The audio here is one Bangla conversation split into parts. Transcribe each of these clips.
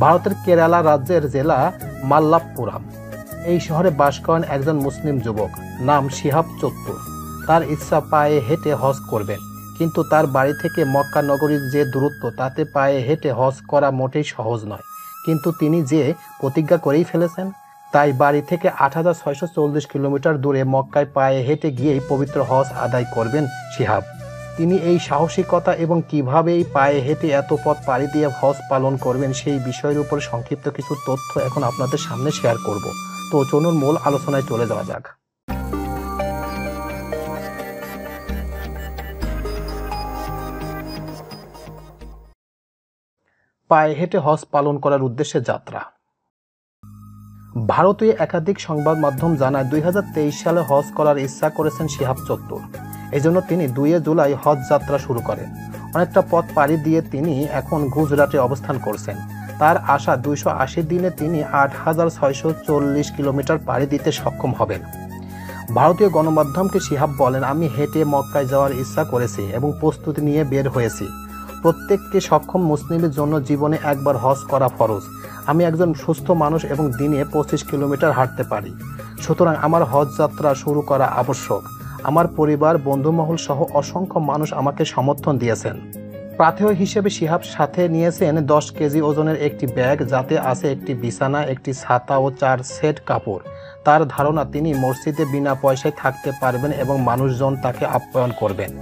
ভারতের কেরালা রাজ্যের জেলা মাল্লাপ্পুরাম। এই শহরে বাস করেন একজন মুসলিম যুবক, নাম শিহাব চত্তুর। তার ইচ্ছা পায়ে হেঁটে হজ করবেন, কিন্তু তার বাড়ি থেকে মক্কা নগরীর যে দূরত্ব, তাতে পায়ে হেঁটে হজ করা মোটেই সহজ নয়। কিন্তু তিনি যে প্রতিজ্ঞা করেই ফেলেছেন, তাই বাড়ি থেকে ৮৬৪০ কিলোমিটার দূরে মক্কায় পায়ে হেঁটে গিয়েই পবিত্র হজ আদায় করবেন শিহাব। তিনি এই সাহসিকতা এবং কিভাবে এই পায়ে হেঁটে এত পথ পাড়ি দিয়ে হজ পালন করবেন, সেই বিষয়ের উপর সংক্ষিপ্ত কিছু তথ্য এখন আপনাদের সামনে শেয়ার করব। তো চলুন মূল আলোচনায় চলে যাওয়া যাক। পায়ে হেঁটে হজ পালন করার উদ্দেশ্যে যাত্রা। ভারতীয় একাধিক সংবাদ মাধ্যম জানায় ২০২৩ সালে হজ করার ইচ্ছা করেছেন শিহাব চত্তুর। এজন্য তিনি ২ জুলাই হজ যাত্রা শুরু করেন। অনেকটা পথ পাড়ি দিয়ে তিনি এখন গুজরাটে অবস্থান করছেন। তার আশা ২৮০ দিনে তিনি ৮৬৪০ কিলোমিটার পাড়ি দিতে সক্ষম হবেন। ভারতীয় গণমাধ্যমকে শিহাব বলেন, আমি হেঁটে মক্কায় যাওয়ার ইচ্ছা করেছি এবং প্রস্তুতি নিয়ে বের হয়েছি। প্রত্যেককে সক্ষম মুসলিমের জন্য জীবনে একবার হজ করা ফরজ। আমি একজন সুস্থ মানুষ এবং দিনে ২৫ কিলোমিটার হাঁটতে পারি। সুতরাং আমার হজ যাত্রা শুরু করা আবশ্যক। আমার পরিবার, বন্ধুমহল সহ অসংখ্য মানুষ আমাকে সমর্থন দিয়েছেন। পাথেয় হিসেবে শিহাব সাথে নিয়েছেন ১০ কেজি ওজনের একটি ব্যাগ, যাতে আছে একটি বিছানা, একটি ছাতা ও ৪ সেট কাপড়। তার ধারণা তিনি মসজিদে বিনা পয়সায় থাকতে পারবেন এবং মানুষজন তাকে আপ্যায়ন করবেন।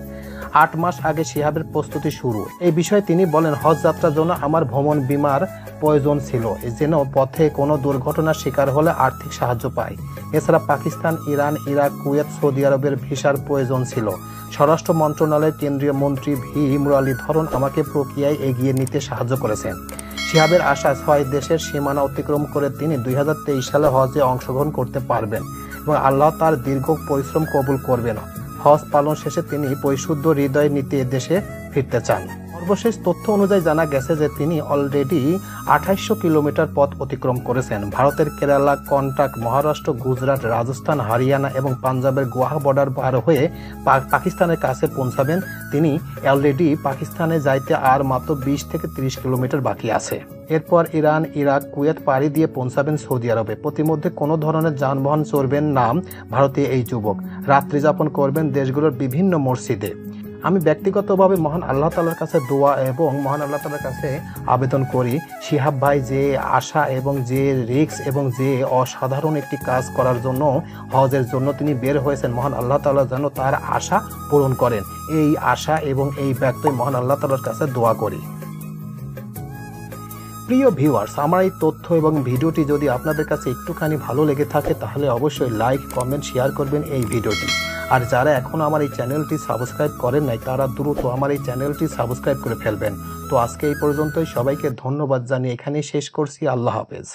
৮ মাস আগে শিহাবের প্রস্তুতি শুরু। এই বিষয়ে তিনি বলেন, হজ যাত্রার জন্য আমার ভ্রমণ বিমার প্রয়োজন ছিল, যেন পথে কোনো দুর্ঘটনার শিকার হলে আর্থিক সাহায্য পায়। এছাড়া Pakistan, Iran, Iraq, Kuwait, Saudi আরবের ভিসার প্রয়োজন ছিল। স্বরাষ্ট্র মন্ত্রণালয়ের কেন্দ্রীয় মন্ত্রী ভি মুরলীধরন আমাকে প্রক্রিয়ায় এগিয়ে নিতে সাহায্য করেছেন। শিহাবের আশা ৬ দেশের সীমানা অতিক্রম করে তিনি ২০২৩ সালে হজে অংশগ্রহণ করতে পারবেন এবং আল্লাহ তার দীর্ঘ পরিশ্রম কবুল করবেন। হজ পালন শেষে তিনি পরিশুদ্ধ হৃদয় নিতে দেশে ফিরতে চান। সর্বশেষ তথ্য অনুযায়ী জানা গেছে যে তিনি অলরেডি ২৮০০ কিলোমিটার পথ অতিক্রম করেছেন। ভারতের কেরালা, কর্ণাটক, মহারাষ্ট্র, গুজরাট, রাজস্থান, হরিয়ানা এবং পাঞ্জাবের গোয়া বর্ডার পার হয়ে পাকিস্তানের কাছে পৌঁছাবেন। তিনি অলরেডি পাকিস্তানে যাইতে আর মাত্র ২০ থেকে ৩০ কিলোমিটার বাকি আছে। এরপর ইরান, ইরাক, কুয়েত পাড়ি দিয়ে পৌঁছাবেন সৌদি আরবে। প্রতিমধ্যে কোনো ধরনের যানবাহন চড়বেন না ভারতীয় এই যুবক। রাত্রি যাপন করবেন দেশগুলোর বিভিন্ন মসজিদে। আমি ব্যক্তিগতভাবে মহান আল্লাহ তাআলার কাছে দোয়া এবং মহান আল্লাহ তাআলার কাছে আবেদন করি, শিহাব ভাই যে আশা এবং যে রিস্ক এবং যে অসাধারণ একটি কাজ করার জন্য, হজের জন্য তিনি বের হয়েছেন, মহান আল্লাহ তাআলা যেন তার আশা পূরণ করেন। এই আশা এবং এই ব্যক্তি মহান আল্লাহ তাআলার কাছে দোয়া করি। প্রিয় ভিউয়ার্স, আমার এই তথ্য এবং ভিডিওটি যদি আপনাদের কাছে একটুখানি ভালো লেগে থাকে, তাহলে অবশ্যই লাইক, কমেন্ট, শেয়ার করবেন এই ভিডিওটি। আর যারা এখনও আমার এই চ্যানেলটি সাবস্ক্রাইব করেন নাই, তারা দ্রুত আমার এই চ্যানেলটি সাবস্ক্রাইব করে ফেলবেন। তো আজকে এই পর্যন্তই। সবাইকে ধন্যবাদ জানিয়ে এখানেই শেষ করছি। আল্লাহ হাফেজ।